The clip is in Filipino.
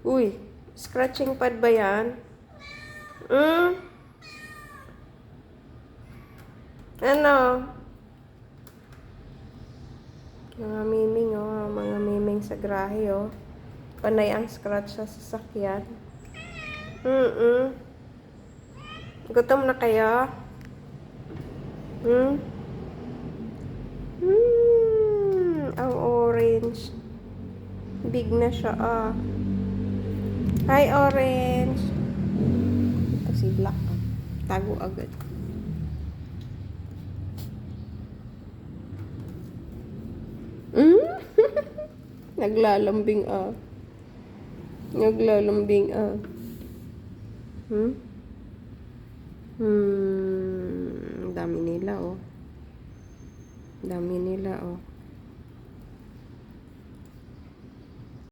Uy, scratching pad ba yan? Hmm? Ano? Mga miming, oh. Mga miming sa grahe, oh. Panay ang scratch sa sasakyan. Gutom na kayo? Hmm? Ang orange. Big na siya, ah. Hi, orange. Ito si Black, ah. Tago agad. Naglalambing, ah. Naglalambing, ah. Dami nila, oh. Dami nila, oh.